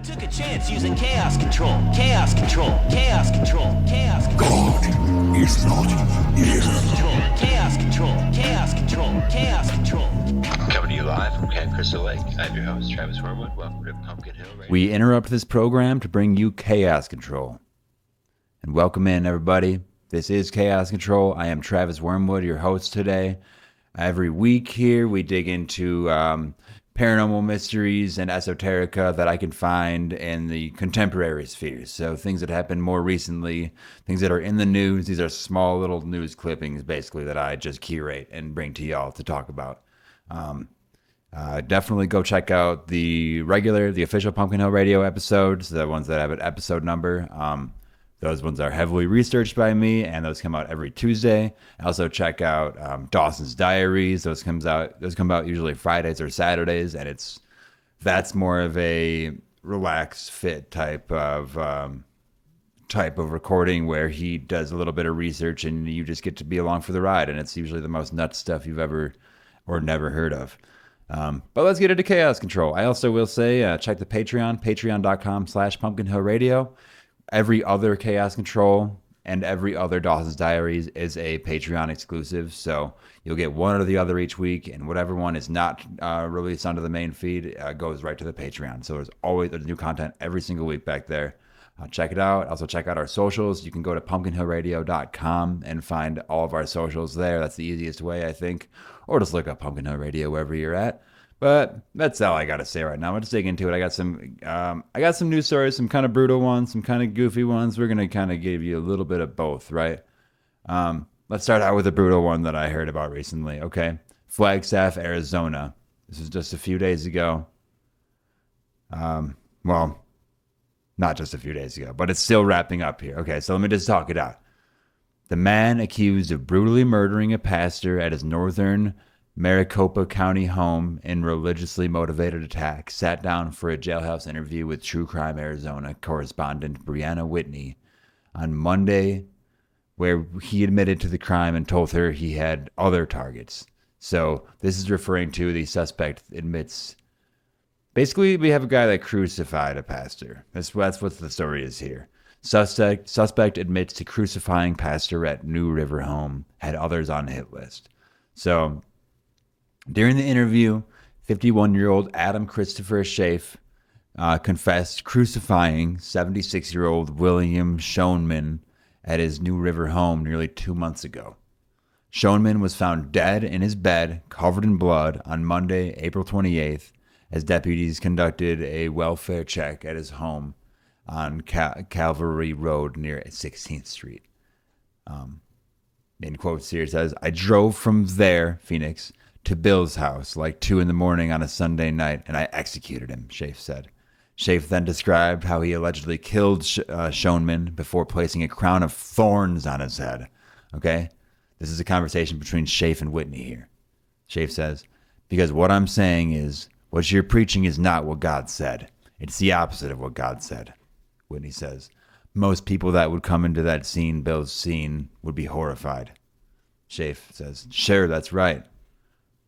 took a chance using chaos control. Chaos control. Chaos control. Chaos control. God is not here. Chaos control. Chaos control. Chaos control. Coming to you live from Camp Crystal Lake. I'm your host, Travis Wormwood. Welcome to Pumpkin Hill Radio. We interrupt this program to bring you Chaos Control. And welcome in, everybody. This is Chaos Control. I am Travis Wormwood, your host today. Every week here, we dig into paranormal mysteries and esoterica that I can find in the contemporary spheres. So things that happened more recently, things that are in the news. These are small little news clippings, basically, that I just curate and bring to y'all to talk about. Definitely go check out the official Pumpkin Hill Radio episodes, the ones that have an episode number. Those ones are heavily researched by me, and those come out every Tuesday. Also check out Dawson's Diaries. Those come out usually Fridays or Saturdays, and that's more of a relaxed, fit type of recording where he does a little bit of research, and you just get to be along for the ride. And it's usually the most nuts stuff you've ever or never heard of. But let's get into Chaos Control. I also will say check the Patreon, patreon.com/pumpkinhillradio. Every other Chaos Control and every other Dawson's Diaries is a Patreon exclusive. So you'll get one or the other each week, and whatever one is not released onto the main feed goes right to the Patreon. So there's new content every single week back there. Check it out. Also check out our socials. You can go to pumpkinhillradio.com and find all of our socials there. That's the easiest way, I think. Or just look up Pumpkin Hill Radio wherever you're at. But that's all I got to say right now. Let's dig into it. I got some news stories, some kind of brutal ones, some kind of goofy ones. We're going to kind of give you a little bit of both, right? Let's start out with a brutal one that I heard about recently, okay? Flagstaff, Arizona. This was just a few days ago. Well, not just a few days ago, but it's still wrapping up here. Okay, so let me just talk it out. The man accused of brutally murdering a pastor at his northern Maricopa County home in religiously motivated attack sat down for a jailhouse interview with True Crime Arizona correspondent Brianna Whitney on Monday, where he admitted to the crime and told her he had other targets. So this is referring to the suspect admits. Basically, we have a guy that crucified a pastor. That's what the story is here. Suspect admits to crucifying pastor at New River home, had others on the hit list. So during the interview, 51-year-old Adam Christopher Schaaf confessed crucifying 76-year-old William Schoenman at his New River home nearly 2 months ago. Schoenman was found dead in his bed, covered in blood, on Monday, April 28th, as deputies conducted a welfare check at his home on Calvary Road near 16th Street. In quotes here, it says, "I drove from there, Phoenix, to Bill's house like 2 a.m. on a Sunday night, and I executed him," Schaaf said. Schaaf then described how he allegedly killed Schoenman before placing a crown of thorns on his head. Okay? This is a conversation between Schaaf and Whitney here. Schaaf says, "Because what I'm saying is, what you're preaching is not what God said. It's the opposite of what God said." Whitney says, "Most people that would come into that scene, Bill's scene, would be horrified." Schaaf says, "Sure, that's right.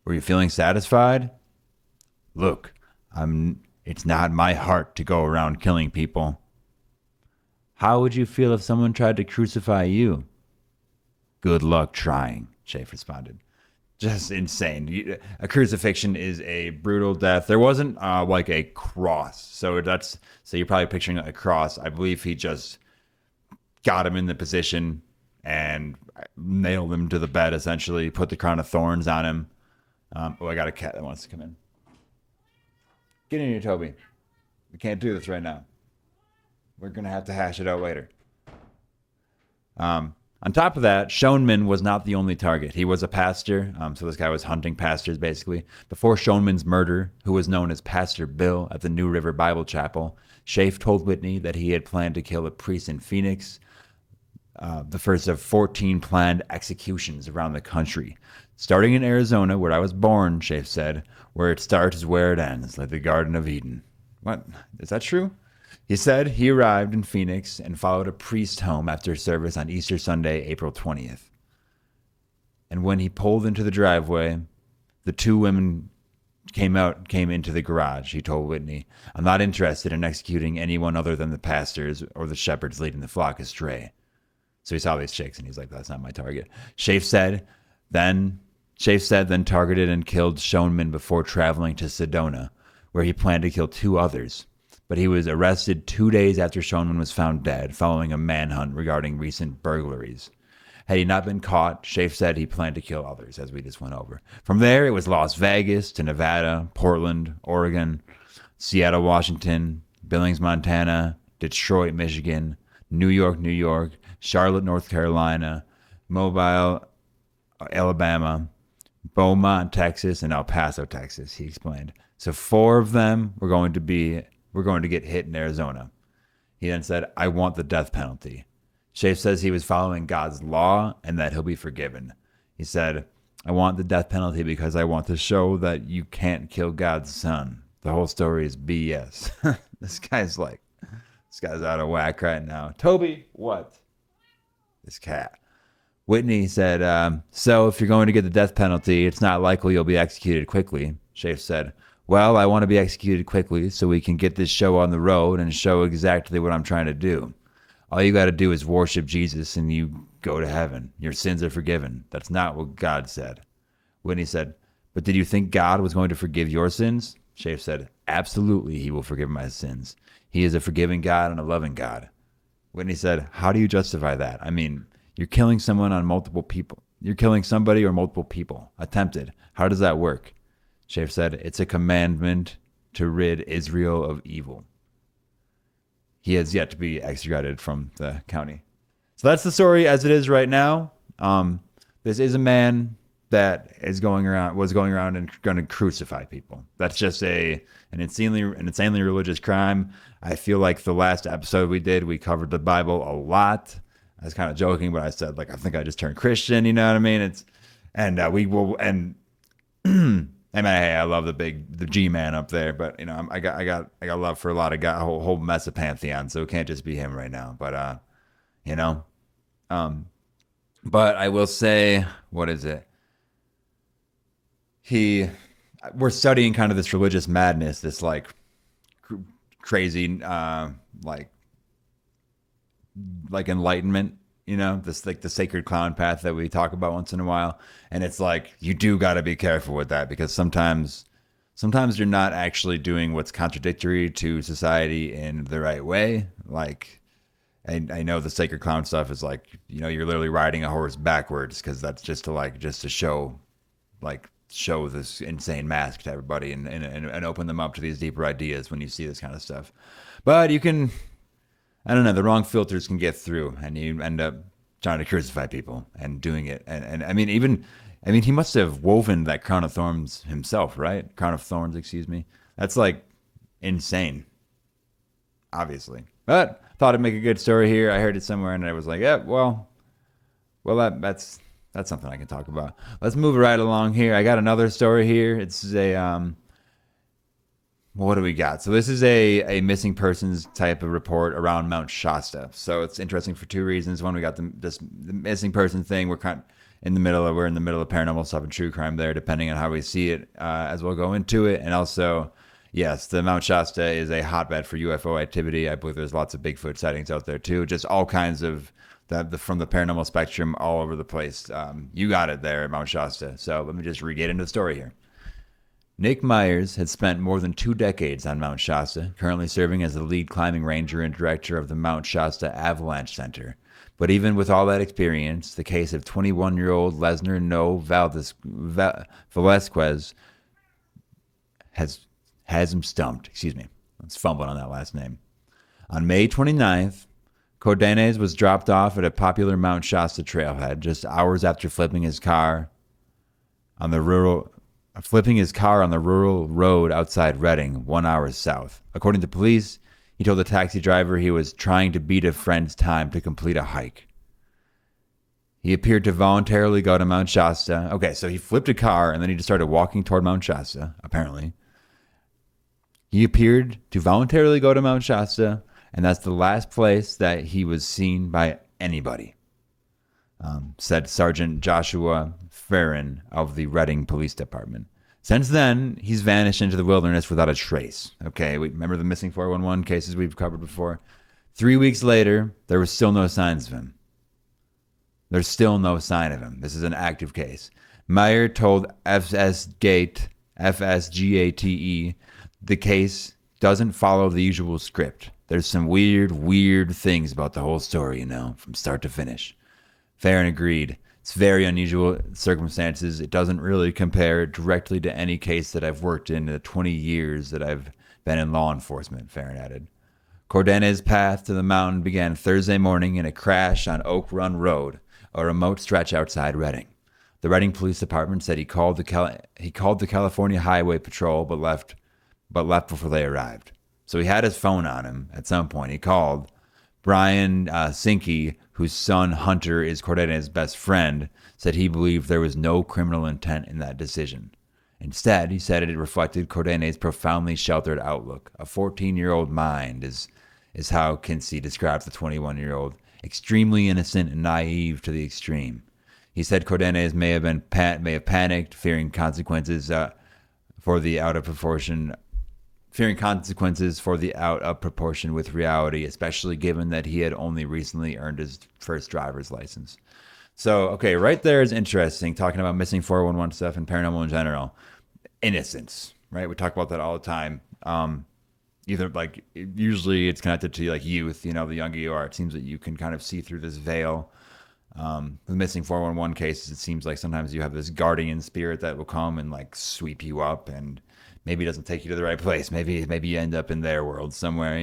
Were you feeling satisfied? Look, it's not my heart to go around killing people." "How would you feel if someone tried to crucify you?" "Good luck trying," Schaaf responded. Just insane. A crucifixion is a brutal death. There wasn't like a cross. So you're probably picturing a cross. I believe he just got him in the position and nailed him to the bed, essentially, put the crown of thorns on him. I got a cat that wants to come in. Get in here, Toby. We can't do this right now. We're going to have to hash it out later. On top of that, Schoenman was not the only target. He was a pastor, so this guy was hunting pastors, basically. Before Schoenman's murder, who was known as Pastor Bill at the New River Bible Chapel, Schaaf told Whitney that he had planned to kill a priest in Phoenix, the first of 14 planned executions around the country. "Starting in Arizona, where I was born," Schaaf said, "where it starts is where it ends, like the Garden of Eden." What? Is that true? He said he arrived in Phoenix and followed a priest home after service on Easter Sunday, April 20th. And when he pulled into the driveway, the two women came into the garage. He told Whitney, "I'm not interested in executing anyone other than the pastors or the shepherds leading the flock astray." So he saw these chicks and he's like, "That's not my target." Shafe said, then targeted and killed Schoenman before traveling to Sedona, where he planned to kill 2 others. But he was arrested 2 days after Schoenman was found dead, following a manhunt regarding recent burglaries. Had he not been caught, Shafe said he planned to kill others, as we just went over. From there, it was Las Vegas to Nevada, Portland, Oregon, Seattle, Washington, Billings, Montana, Detroit, Michigan, New York, Charlotte, North Carolina, Mobile, Alabama, Beaumont, Texas, and El Paso, Texas, he explained. So 4 of them were going to get hit in Arizona. He then said, "I want the death penalty." Shafe says he was following God's law and that he'll be forgiven. He said, "I want the death penalty because I want to show that you can't kill God's son. The whole story is BS." This guy's out of whack right now. Toby, what? This cat. Whitney said, "So if you're going to get the death penalty, it's not likely you'll be executed quickly." Shafe said, "Well, I want to be executed quickly so we can get this show on the road and show exactly what I'm trying to do. All you got to do is worship Jesus and you go to heaven. Your sins are forgiven. That's not what God said." Whitney said, "But did you think God was going to forgive your sins?" Shafe said, "Absolutely, he will forgive my sins. He is a forgiving God and a loving God." Whitney said, "How do you justify that? I mean, you're killing someone on multiple people. You're killing somebody or multiple people. Attempted. How does that work?" Shafe said, "It's a commandment to rid Israel of evil." He has yet to be extradited from the county. So that's the story as it is right now. This is a man that was going around and going to crucify people. That's just an insanely religious crime. I feel like the last episode we covered the Bible a lot. I was kind of joking, but I said, like, I think I just turned Christian. You know what I mean? I mean, hey, I love the G-man up there, but you know, I got love for a lot of guys, a whole mess of pantheon, so it can't just be him right now. But you know, but I will say, what is it? We're studying kind of this religious madness, this like crazy, like enlightenment. You know, this like the sacred clown path that we talk about once in a while. And it's like, you do got to be careful with that, because sometimes you're not actually doing what's contradictory to society in the right way. Like, I know the sacred clown stuff is like, you know, you're literally riding a horse backwards, because that's just to show this insane mask to everybody and open them up to these deeper ideas when you see this kind of stuff. But you can, I don't know, the wrong filters can get through and you end up trying to crucify people and doing it. And I mean, he must have woven that crown of thorns himself, right? Crown of thorns, excuse me. That's like insane, obviously. But thought I'd make a good story here. I heard it somewhere and I was like, yeah, well, that's something I can talk about. Let's move right along here. I got another story here. It's what do we got? So this is a missing persons type of report around Mount Shasta. So it's interesting for 2 reasons. One, we got the missing person thing. We're in the middle of paranormal stuff and true crime there, depending on how we see it, as we'll go into it. And also, yes, the Mount Shasta is a hotbed for UFO activity. I believe there's lots of Bigfoot sightings out there too. Just all kinds of from the paranormal spectrum all over the place. You got it there at Mount Shasta. So let me just get into the story here. Nick Myers had spent more than 2 decades on Mount Shasta, currently serving as the lead climbing ranger and director of the Mount Shasta Avalanche Center. But even with all that experience, the case of 21-year-old Lesner Noe Velasquez has him stumped. Excuse me. I was fumbling on that last name. On May 29th, Cardenas was dropped off at a popular Mount Shasta trailhead just hours after flipping his car on the rural road outside Redding, 1 hour south. According to police, he told the taxi driver he was trying to beat a friend's time to complete a hike. He appeared to voluntarily go to Mount Shasta. Okay, so he flipped a car and then he just started walking toward Mount Shasta, apparently. He appeared to voluntarily go to Mount Shasta, and that's the last place that he was seen by anybody, said Sergeant Joshua Farron of the Redding Police Department. Since then, he's vanished into the wilderness without a trace. Okay, we remember the missing 411 cases we've covered before. 3 weeks later, there was still no signs of him. There's still no sign of him. This is an active case. Meyer told FSGate, FSGATE, the case doesn't follow the usual script. There's some weird things about the whole story, from start to finish. Farron agreed. It's very unusual circumstances. It doesn't really compare directly to any case that I've worked in the 20 years that I've been in law enforcement, Farron added. Cardenas' path to the mountain began Thursday morning in a crash on Oak Run Road, a remote stretch outside Redding. The Redding Police Department said he called the California Highway Patrol but left before they arrived. So he had his phone on him at some point. He called. Brian Sinke, whose son Hunter is Cardenas' best friend, said he believed there was no criminal intent in that decision. Instead, he said it reflected Cardenas' profoundly sheltered outlook. A 14-year-old mind is how Kinsey described the 21-year-old, extremely innocent and naive to the extreme. He said Cardenas may have panicked, fearing consequences for the out of proportion with reality, especially given that he had only recently earned his first driver's license. So, okay, right there is interesting, talking about missing 411 stuff and paranormal in general. Innocence, right? We talk about that all the time. Usually it's connected to youth, the younger you are. It seems that you can kind of see through this veil. With missing 411 cases, it seems like sometimes you have this guardian spirit that will come and sweep you up, and maybe it doesn't take you to the right place. Maybe you end up in their world somewhere,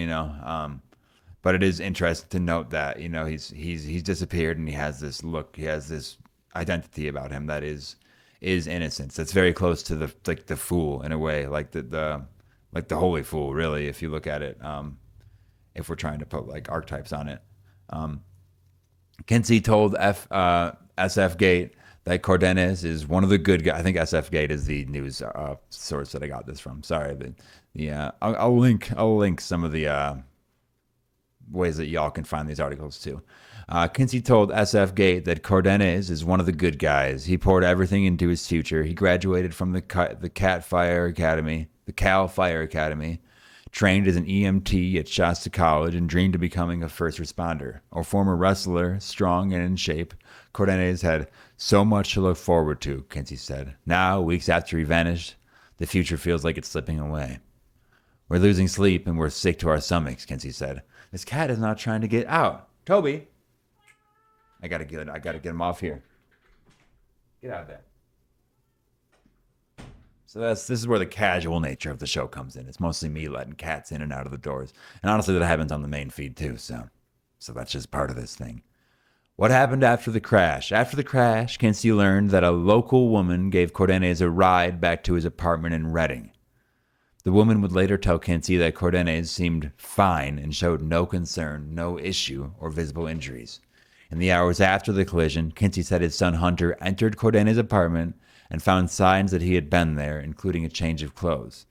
But it is interesting to note that, he's disappeared and he has this look, he has this identity about him that is innocence. That's very close to the fool in a way, like the holy fool, really, if you look at it. If we're trying to put archetypes on it. Kinsey told SF Gate that Cardenas is one of the good guys. I think SF Gate is the news source that I got this from. Sorry, but I'll link some of the ways that y'all can find these articles too. Kinsey told SF Gate that Cardenas is one of the good guys. He poured everything into his future. He graduated from the Cal Fire Academy, trained as an EMT at Shasta College, and dreamed of becoming a first responder. A former wrestler, strong and in shape, Cardenas had so much to look forward to, Kinsey said. Now, weeks after he vanished, the future feels like it's slipping away. We're losing sleep and we're sick to our stomachs, Kinsey said. This cat is not trying to get out. Toby, I gotta get him off here. Get out of there. So this is where the casual nature of the show comes in. It's mostly me letting cats in and out of the doors. And honestly, that happens on the main feed too, so that's just part of this thing. What happened after the crash? After the crash, Kinsey learned that a local woman gave Cardenas a ride back to his apartment in Redding. The woman would later tell Kinsey that Cardenas seemed fine and showed no concern, no issue, or visible injuries. In the hours after the collision, Kinsey said his son Hunter entered Cardenas' apartment and found signs that he had been there, including a change of clothes.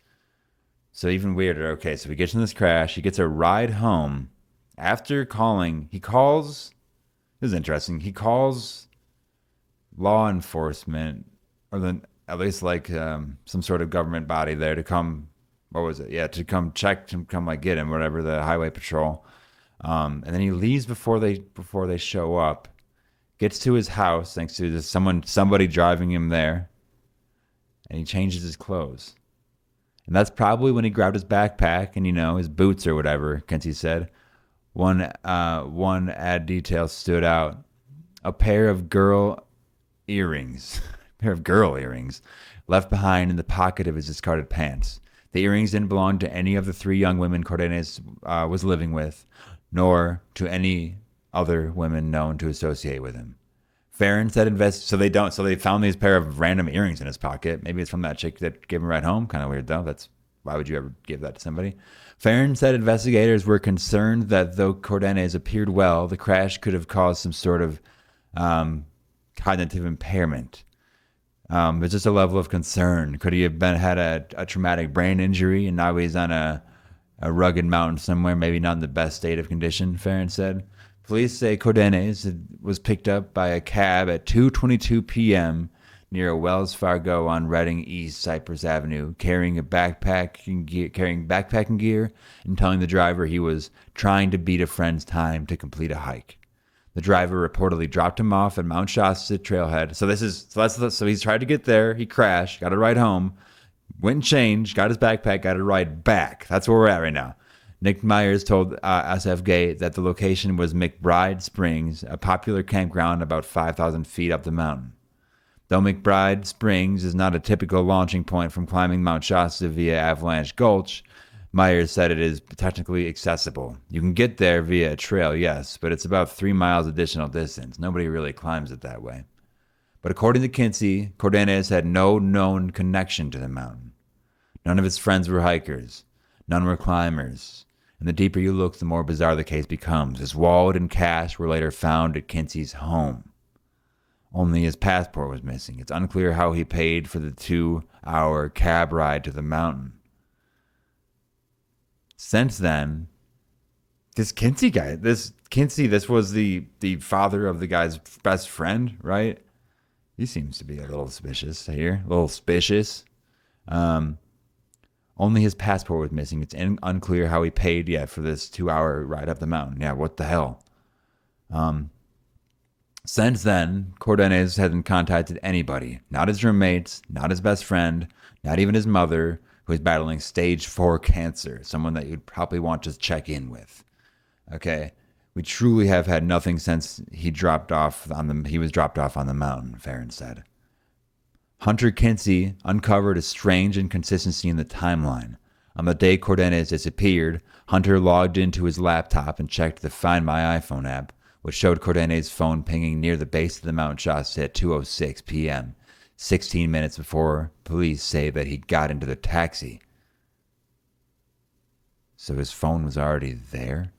So even weirder. Okay, so he gets in this crash. He gets a ride home. After calling, this is interesting. He calls law enforcement, or at least some sort of government body there to come. What was it? Yeah, to come check, to come get him, whatever, the highway patrol. And then he leaves before they show up. Gets to his house thanks to somebody driving him there. And he changes his clothes. And that's probably when he grabbed his backpack and, his boots or whatever, Kinsey said. One ad detail stood out. A pair of girl earrings left behind in the pocket of his discarded pants. The earrings didn't belong to any of the 3 young women Cardenas was living with, nor to any other women known to associate with him. Farron said so they found these pair of random earrings in his pocket. Maybe it's from that chick that gave him a ride home. Kind of weird though. Why would you ever give that to somebody? Farron said investigators were concerned that though Cardenas appeared well, the crash could have caused some sort of cognitive impairment. There's just a level of concern. Could he have had a traumatic brain injury and now he's on a rugged mountain somewhere, maybe not in the best state of condition, Farron said. Police say Cardenas was picked up by a cab at 2:22 p.m. near a Wells Fargo on Reading East Cypress Avenue, carrying backpacking gear and telling the driver he was trying to beat a friend's time to complete a hike. The driver reportedly dropped him off at Mount Shasta trailhead. So he's tried to get there. He crashed, got a ride home, went and changed, got his backpack, got a ride back. That's where we're at right now. Nick Myers told SFGate that the location was McBride Springs, a popular campground about 5,000 feet up the mountain. Though McBride Springs is not a typical launching point from climbing Mount Shasta via Avalanche Gulch, Myers said it is technically accessible. You can get there via a trail, yes, but it's about 3 miles additional distance. Nobody really climbs it that way. But according to Kinsey, Cardenas had no known connection to the mountain. None of his friends were hikers. None were climbers. And the deeper you look, the more bizarre the case becomes. His wallet and cash were later found at Kinsey's home. Only his passport was missing. It's unclear how he paid for the 2-hour cab ride to the mountain. Since then, this Kinsey guy, this was the father of the guy's best friend, right? He seems to be a little suspicious here. A little suspicious. Only his passport was missing. It's unclear how he paid yet for this 2-hour ride up the mountain. Yeah, what the hell? Since then, Cardenas hasn't contacted anybody. Not his roommates, not his best friend, not even his mother, who is battling stage 4 cancer. Someone that you'd probably want to check in with. Okay? We truly have had nothing since he was dropped off on the mountain, Farron said. Hunter Kinsey uncovered a strange inconsistency in the timeline. On the day Cardenas disappeared, Hunter logged into his laptop and checked the Find My iPhone app, which showed Cardenas' phone pinging near the base of the Mount Shasta at 2:06 p.m., 16 minutes before police say that he got into the taxi. So his phone was already there?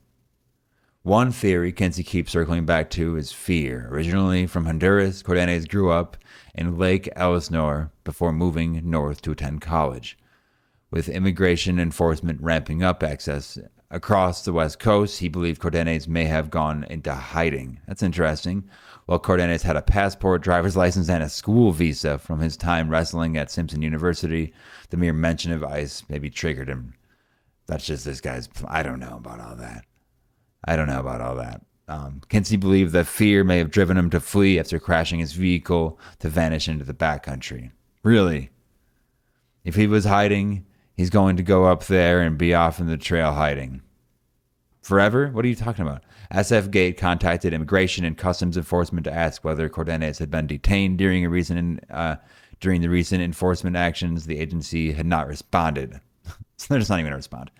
One theory Kinsey keeps circling back to is fear. Originally from Honduras, Cardenas grew up in Lake Lesner before moving north to attend college. With immigration enforcement ramping up access across the West Coast, he believed Cardenas may have gone into hiding. That's interesting. While Cardenas had a passport, driver's license, and a school visa from his time wrestling at Simpson University, the mere mention of ICE maybe triggered him. That's just this guy's... I don't know about all that. Kinsey believed that fear may have driven him to flee after crashing his vehicle to vanish into the backcountry. Really? If he was hiding, he's going to go up there and be off in the trail hiding. Forever? What are you talking about? SF Gate contacted Immigration and Customs Enforcement to ask whether Cardenas had been detained during the recent enforcement actions. The agency had not responded. So they're just not even going to respond.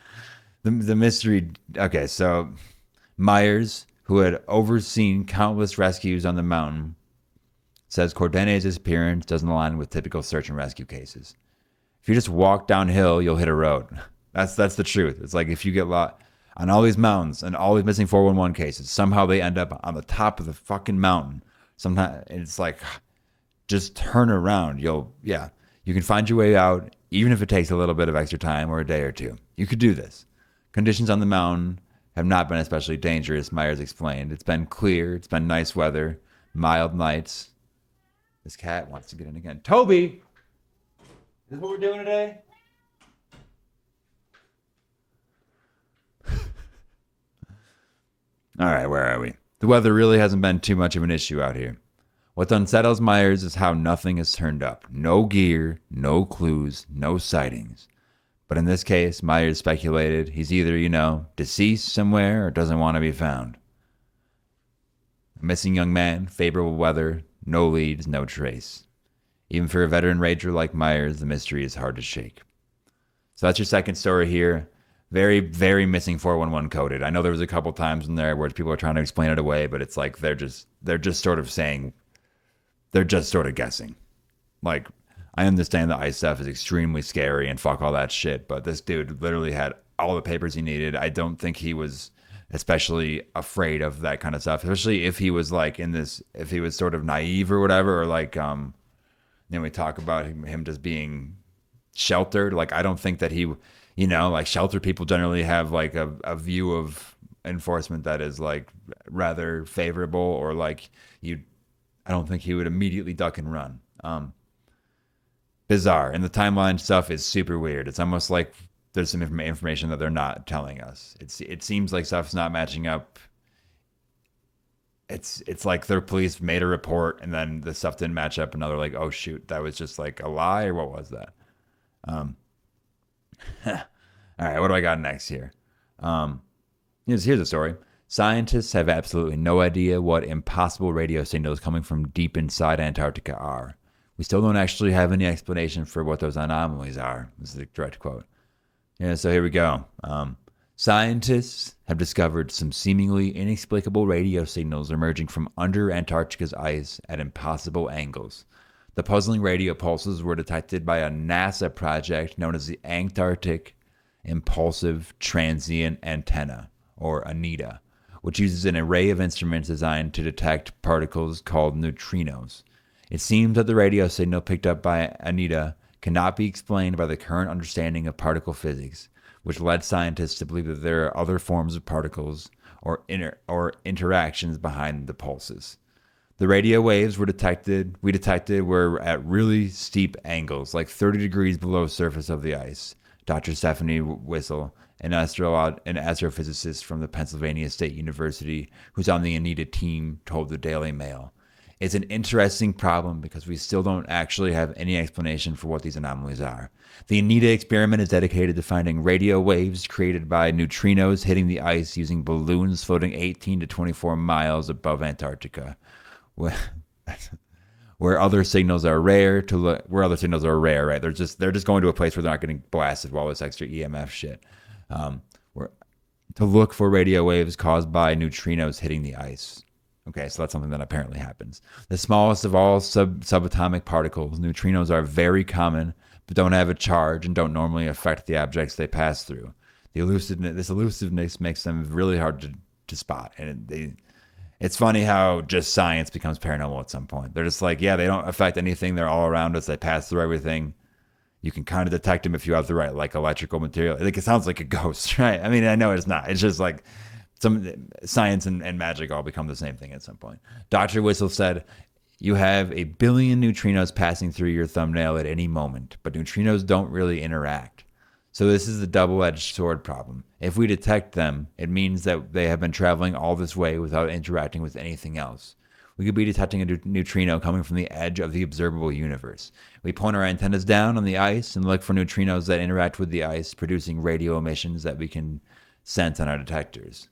The mystery... Okay, so Myers, who had overseen countless rescues on the mountain, says Cardenas' disappearance doesn't align with typical search and rescue cases. If you just walk downhill, you'll hit a road. That's the truth. It's like if you get lost on all these mountains and all these missing 411 cases, somehow they end up on the top of the fucking mountain. Sometimes it's like, just turn around. You can find your way out, even if it takes a little bit of extra time or a day or two. You could do this. Conditions on the mountain have not been especially dangerous, Myers explained. It's been clear. It's been nice weather, mild nights. This cat wants to get in again. Toby! Is this what we're doing today? All right, where are we? The weather really hasn't been too much of an issue out here. What unsettles Myers is how nothing has turned up. No gear, no clues, no sightings. But in this case, Myers speculated he's either, deceased somewhere or doesn't want to be found. A missing young man, favorable weather, no leads, no trace. Even for a veteran rager like Myers, the mystery is hard to shake. So that's your second story here. Very, very missing 411 coded. I know there was a couple times in there where people are trying to explain it away, but it's like they're just sort of guessing. Like, I understand the ICE stuff is extremely scary and fuck all that shit, but this dude literally had all the papers he needed. I don't think he was especially afraid of that kind of stuff, especially if he was like if he was sort of naive or whatever, or like, then we talk about him just being sheltered. Like, I don't think that he, like sheltered people generally have like a view of enforcement that is like rather favorable, or like I don't think he would immediately duck and run. bizarre. And the timeline stuff is super weird. It's almost like there's some information that they're not telling us. It seems like stuff's not matching up. It's like their police made a report and then the stuff didn't match up, and they're like, oh shoot, that was just like a lie, or what was that? All right, what do I got next here? Here's a story. Scientists have absolutely no idea what impossible radio signals coming from deep inside Antarctica are. We still don't actually have any explanation for what those anomalies are. This is a direct quote. Yeah, so here we go. Scientists have discovered some seemingly inexplicable radio signals emerging from under Antarctica's ice at impossible angles. The puzzling radio pulses were detected by a NASA project known as the Antarctic Impulsive Transient Antenna, or ANITA, which uses an array of instruments designed to detect particles called neutrinos. It seems that the radio signal picked up by ANITA cannot be explained by the current understanding of particle physics, which led scientists to believe that there are other forms of particles or interactions behind the pulses. The radio waves we detected were at really steep angles, like 30 degrees below the surface of the ice. Dr. Stephanie Whistle, an astrophysicist from the Pennsylvania State University who's on the ANITA team, told the Daily Mail. It's an interesting problem because we still don't actually have any explanation for what these anomalies are. The ANITA experiment is dedicated to finding radio waves created by neutrinos hitting the ice using balloons floating 18 to 24 miles above Antarctica, where other signals are rare. Right? They're just going to a place where they're not getting blasted with all this extra EMF shit. To look for radio waves caused by neutrinos hitting the ice. Okay, so that's something that apparently happens. The smallest of all subatomic particles, neutrinos are very common, but don't have a charge and don't normally affect the objects they pass through. This elusiveness makes them really hard to spot. And it's funny how just science becomes paranormal at some point. They're just like, yeah, they don't affect anything. They're all around us. They pass through everything. You can kind of detect them if you have the right, like, electrical material. Like, it sounds like a ghost, right? I mean, I know it's not. It's just like some science and magic all become the same thing at some point. Dr. Whistle said, you have 1 billion neutrinos passing through your thumbnail at any moment, but neutrinos don't really interact. So this is the double-edged sword problem. If we detect them, it means that they have been traveling all this way without interacting with anything else. We could be detecting a neutrino coming from the edge of the observable universe. We point our antennas down on the ice and look for neutrinos that interact with the ice, producing radio emissions that we can sense on our detectors.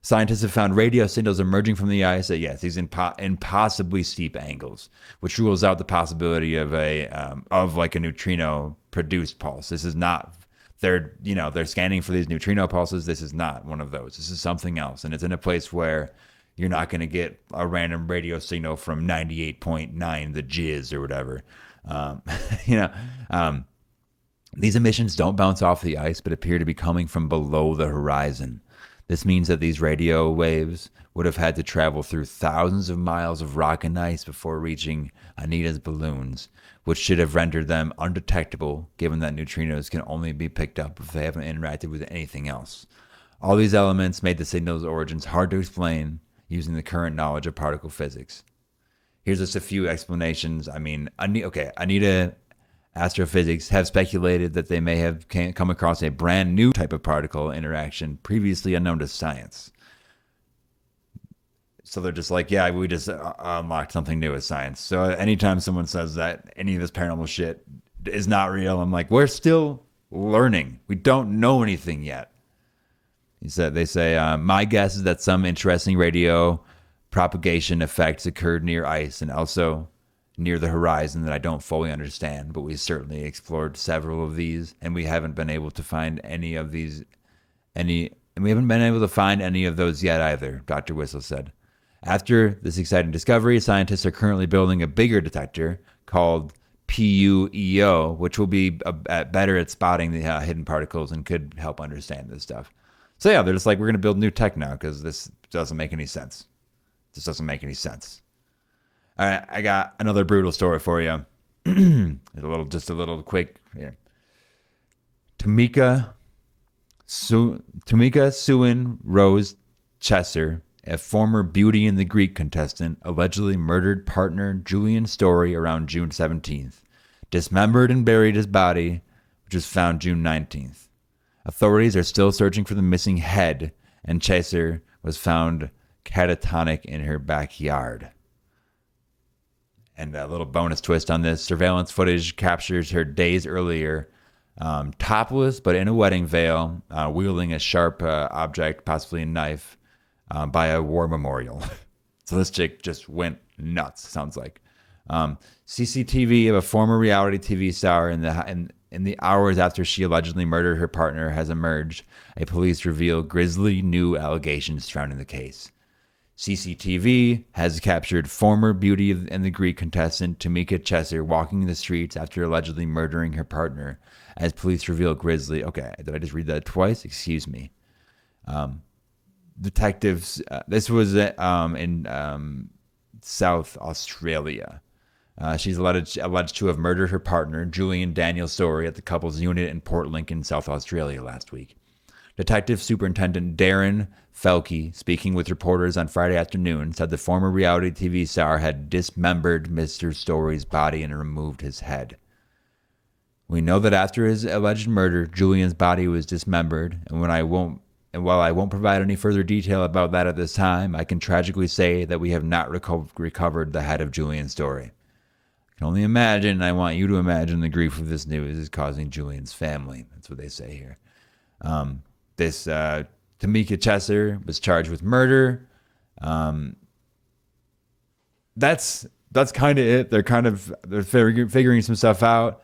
Scientists have found radio signals emerging from the ice at these impossibly steep angles, which rules out the possibility of like a neutrino produced pulse. This is not they're scanning for these neutrino pulses. This is not one of those. This is something else, and it's in a place where you're not going to get a random radio signal from 98.9 the jizz or whatever. These emissions don't bounce off the ice, but appear to be coming from below the horizon. This means that these radio waves would have had to travel through thousands of miles of rock and ice before reaching ANITA's balloons, which should have rendered them undetectable, given that neutrinos can only be picked up if they haven't interacted with anything else. All these elements made the signal's origins hard to explain using the current knowledge of particle physics. Here's just a few explanations. I mean, ANITA astrophysics have speculated that they may have come across a brand new type of particle interaction previously unknown to science. So they're just like, yeah, we just unlocked something new with science. So anytime someone says that any of this paranormal shit is not real, I'm like, we're still learning. We don't know anything yet. They say, my guess is that some interesting radio propagation effects occurred near ice and also near the horizon that I don't fully understand, but we certainly explored several of these, and we haven't been able to find any of those yet either, Dr. Whistle said. After this exciting discovery, scientists are currently building a bigger detector called PUEO, which will be better at spotting the hidden particles and could help understand this stuff. So yeah, they're just like, we're going to build new tech now because this doesn't make any sense. This doesn't make any sense. All right, I got another brutal story for you. Just a little quick here. Tamika Suin Rose Chesser, a former Beauty and the Geek contestant, allegedly murdered partner Julian Story around June 17th. dismembered and buried his body, which was found June 19th. Authorities are still searching for the missing head, and Chaser was found catatonic in her backyard. And a little bonus twist on this, surveillance footage captures her days earlier, topless but in a wedding veil, wielding a sharp object, possibly a knife, by a war memorial. So this chick just went nuts, sounds like. CCTV of a former reality TV star in the hours after she allegedly murdered her partner has emerged. A police reveal grisly new allegations surrounding the case. CCTV has captured former Beauty and the Greek contestant Tamika Chesser walking the streets after allegedly murdering her partner, as police reveal grisly. Okay, did I just read that twice? Excuse me. Detectives. This was in South Australia. She's alleged to have murdered her partner, Julian Daniel Story, at the couple's unit in Port Lincoln, South Australia last week. Detective Superintendent Darren Felke, speaking with reporters on Friday afternoon, said the former reality TV star had dismembered Mr. Story's body and removed his head. We know that after his alleged murder, Julian's body was dismembered, and while I won't provide any further detail about that at this time, I can tragically say that we have not recovered the head of Julian Story. I can only imagine, and I want you to imagine, the grief of this news is causing Julian's family. That's what they say here. This Tamika Chesser was charged with murder. That's kind of it. They're figuring some stuff out.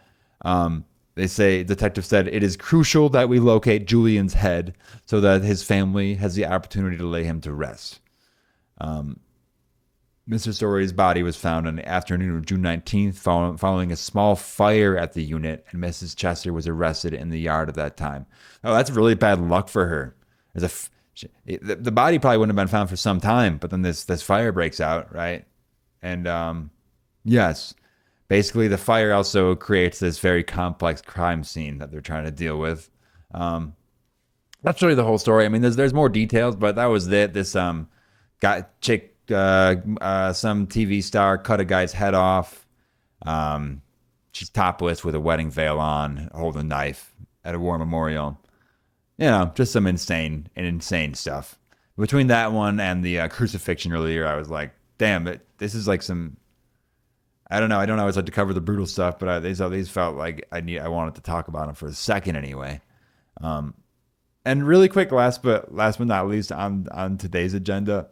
They say, detective said, it is crucial that we locate Julian's head so that his family has the opportunity to lay him to rest. Mr. Story's body was found on the afternoon of June 19th following a small fire at the unit, and Mrs. Chesser was arrested in the yard at that time. Oh, that's really bad luck for her. The body probably wouldn't have been found for some time, but then this fire breaks out, right? And yes, basically the fire also creates this very complex crime scene that they're trying to deal with. That's really the whole story. I mean, there's more details, but that was it. This some TV star cut a guy's head off. She's topless with a wedding veil on, holding a knife at a war memorial. You know, just some insane stuff. Between that one and the crucifixion earlier, I was like, damn, this is like some, I don't know. I don't always like to cover the brutal stuff, but these felt like I wanted to talk about them for a second anyway. And really quick, last but not least on today's agenda,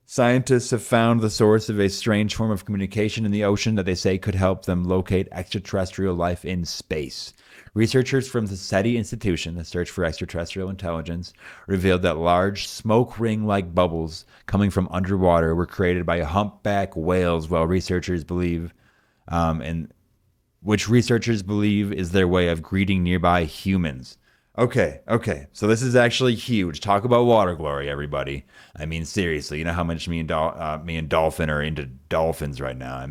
scientists have found the source of a strange form of communication in the ocean that they say could help them locate extraterrestrial life in space. Researchers from the SETI institution, the Search for Extraterrestrial Intelligence, revealed that large smoke ring-like bubbles coming from underwater were created by humpback whales, which researchers believe is their way of greeting nearby humans. Okay. So this is actually huge. Talk about water glory, everybody. I mean, seriously, you know how much me and Dolphin are into dolphins right now.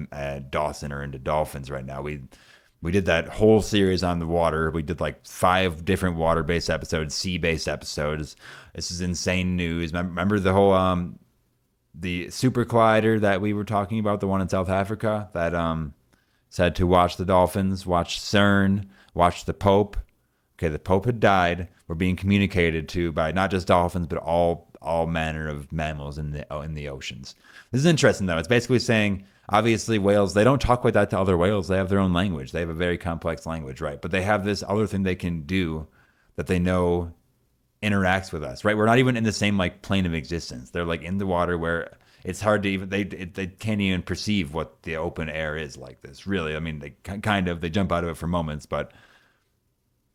Dawson are into dolphins right now. We did that whole series on the water. We did like 5 different water-based episodes, sea-based episodes. This is insane news. Remember the whole the super collider that we were talking about, the one in South Africa that said to watch the dolphins, watch CERN, watch the Pope. Okay, the Pope had died. We're being communicated to by not just dolphins, but all manner of mammals in the oceans. This is interesting, though. It's basically saying, obviously, whales, they don't talk like that to other whales. They have their own language. They have a very complex language, right? But they have this other thing they can do that they know interacts with us, right? We're not even in the same like plane of existence. They're like in the water where it's hard to even, they can't even perceive what the open air is like this, really. I mean, they jump out of it for moments, but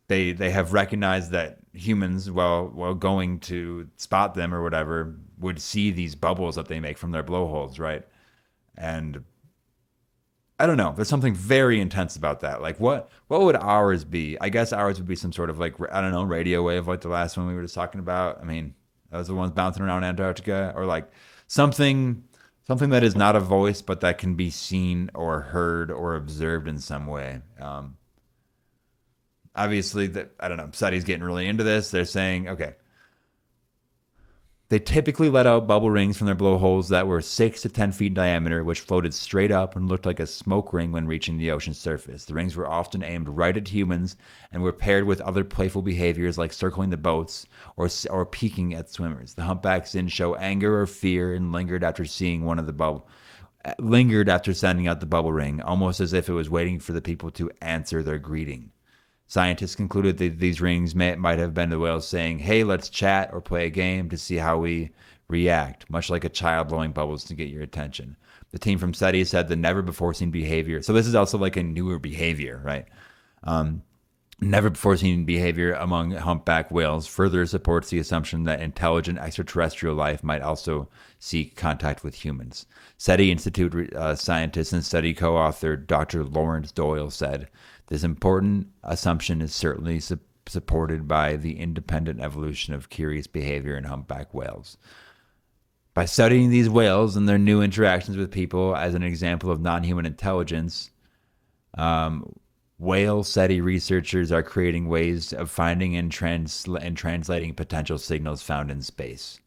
they have recognized that humans, while going to spot them or whatever, would see these bubbles that they make from their blowholes, right? And I don't know. There's something very intense about that. Like, what would ours be? I guess ours would be some sort of like, I don't know, radio wave, like the last one we were just talking about. I mean, those are the ones bouncing around Antarctica, or like something that is not a voice, but that can be seen or heard or observed in some way. Obviously, I don't know, SETI's getting really into this. They're saying, okay, They typically let out bubble rings from their blowholes that were 6 to 10 feet in diameter, which floated straight up and looked like a smoke ring when reaching the ocean's surface. The rings were often aimed right at humans and were paired with other playful behaviors like circling the boats or peeking at swimmers. The humpbacks didn't show anger or fear and lingered after sending out the bubble ring, almost as if it was waiting for the people to answer their greeting. Scientists concluded that these rings might have been the whales saying, hey, let's chat or play a game to see how we react, much like a child blowing bubbles to get your attention. The team from SETI said the never-before-seen behavior. So this is also like a newer behavior, right? Never-before-seen behavior among humpback whales further supports the assumption that intelligent extraterrestrial life might also seek contact with humans. SETI Institute scientist and study co-author Dr. Lawrence Doyle said, this important assumption is certainly supported by the independent evolution of curious behavior in humpback whales. By studying these whales and their new interactions with people as an example of non-human intelligence, WhaleSETI researchers are creating ways of finding and translating potential signals found in space.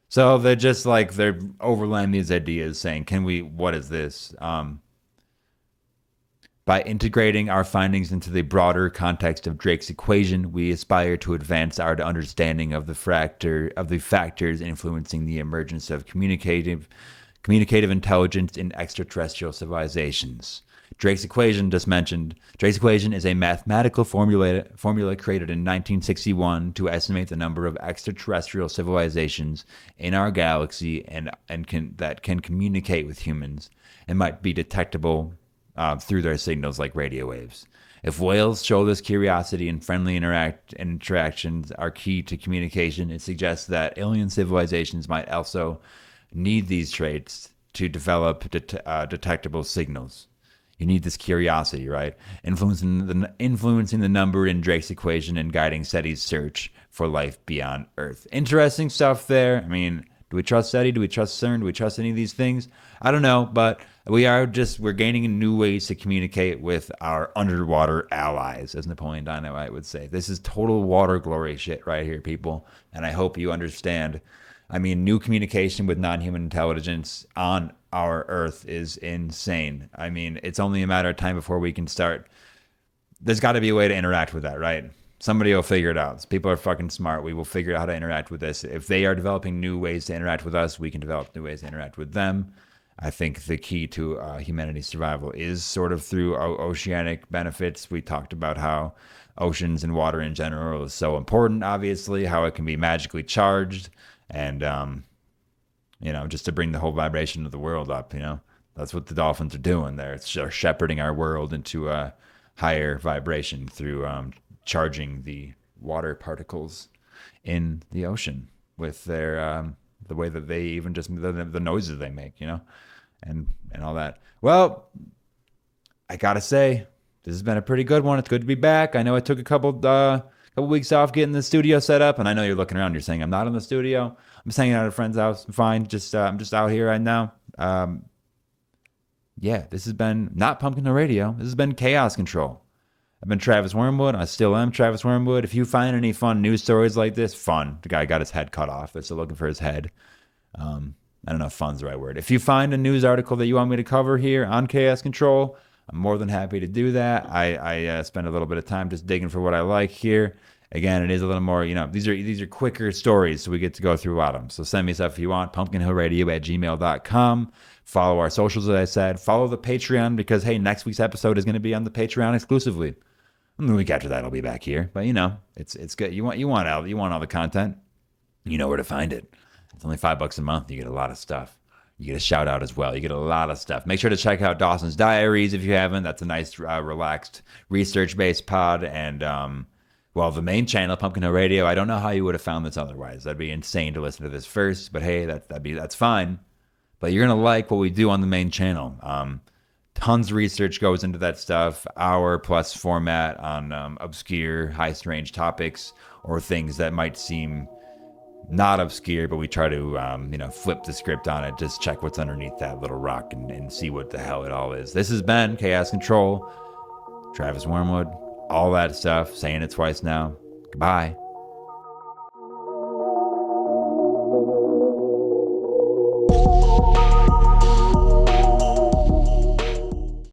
So they're overlaying these ideas saying, what is this? By integrating our findings into the broader context of Drake's equation, we aspire to advance our understanding of the factors influencing the emergence of communicative intelligence in extraterrestrial civilizations. Drake's equation, just mentioned, Drake's equation is a mathematical formula created in 1961 to estimate the number of extraterrestrial civilizations in our galaxy that can communicate with humans and might be detectable through their signals like radio waves. If whales show this curiosity and friendly interactions are key to communication, it suggests that alien civilizations might also need these traits to develop detectable signals. You need this curiosity, right? Influencing the number in Drake's equation and guiding SETI's search for life beyond Earth. Interesting stuff there. I mean, do we trust SETI? Do we trust CERN? Do we trust any of these things? I don't know, but we're gaining new ways to communicate with our underwater allies, as Napoleon Dynamite would say. This is total water glory shit right here, people. And I hope you understand. I mean, new communication with non-human intelligence on our Earth is insane. I mean, it's only a matter of time before we can start. There's got to be a way to interact with that, right? Somebody will figure it out. People are fucking smart. We will figure out how to interact with this. If they are developing new ways to interact with us, we can develop new ways to interact with them. I think the key to humanity's survival is sort of through oceanic benefits. We talked about how oceans and water in general is so important, obviously, how it can be magically charged. And, just to bring the whole vibration of the world up, that's what the dolphins are doing there. They're shepherding our world into a higher vibration through charging the water particles in the ocean with their the way that they even just the noises they make, and all that. Well, I gotta say, this has been a pretty good one. It's good to be back. I know I took a couple weeks off getting the studio set up, and I know you're looking around. You're saying I'm not in the studio. I'm just hanging out at a friend's house. I'm fine. I'm just out here right now. This has been not Pumpkin Hill Radio. This has been Chaos Control. I've been Travis Wormwood. I still am Travis Wormwood. If you find any fun news stories like this, the guy got his head cut off. They're still looking for his head. I don't know if fun's the right word. If you find a news article that you want me to cover here on Chaos Control, I'm more than happy to do that. I spend a little bit of time just digging for what I like here. Again, it is a little more, these are quicker stories, so we get to go through a lot of them. So send me stuff if you want, pumpkinhillradio@gmail.com. Follow our socials, as I said. Follow the Patreon because, hey, next week's episode is going to be on the Patreon exclusively. And the week after that, I'll be back here. But, it's good. You want all the content. You know where to find it. It's only $5 a month. You get a lot of stuff. You get a shout out as well. You get a lot of stuff. Make sure to check out Dawson's Diaries if you haven't. That's a nice, relaxed, research-based pod. And, the main channel, Pumpkin Hill Radio, I don't know how you would have found this otherwise. That'd be insane to listen to this first. But, hey, that's fine. But you're going to like what we do on the main channel. Tons of research goes into that stuff. Hour-plus format on obscure, high-strange topics or things that might seem not obscure, but we try to, flip the script on it. Just check what's underneath that little rock and see what the hell it all is. This has been Chaos Control, Travis Wormwood, all that stuff. Saying it twice now. Goodbye.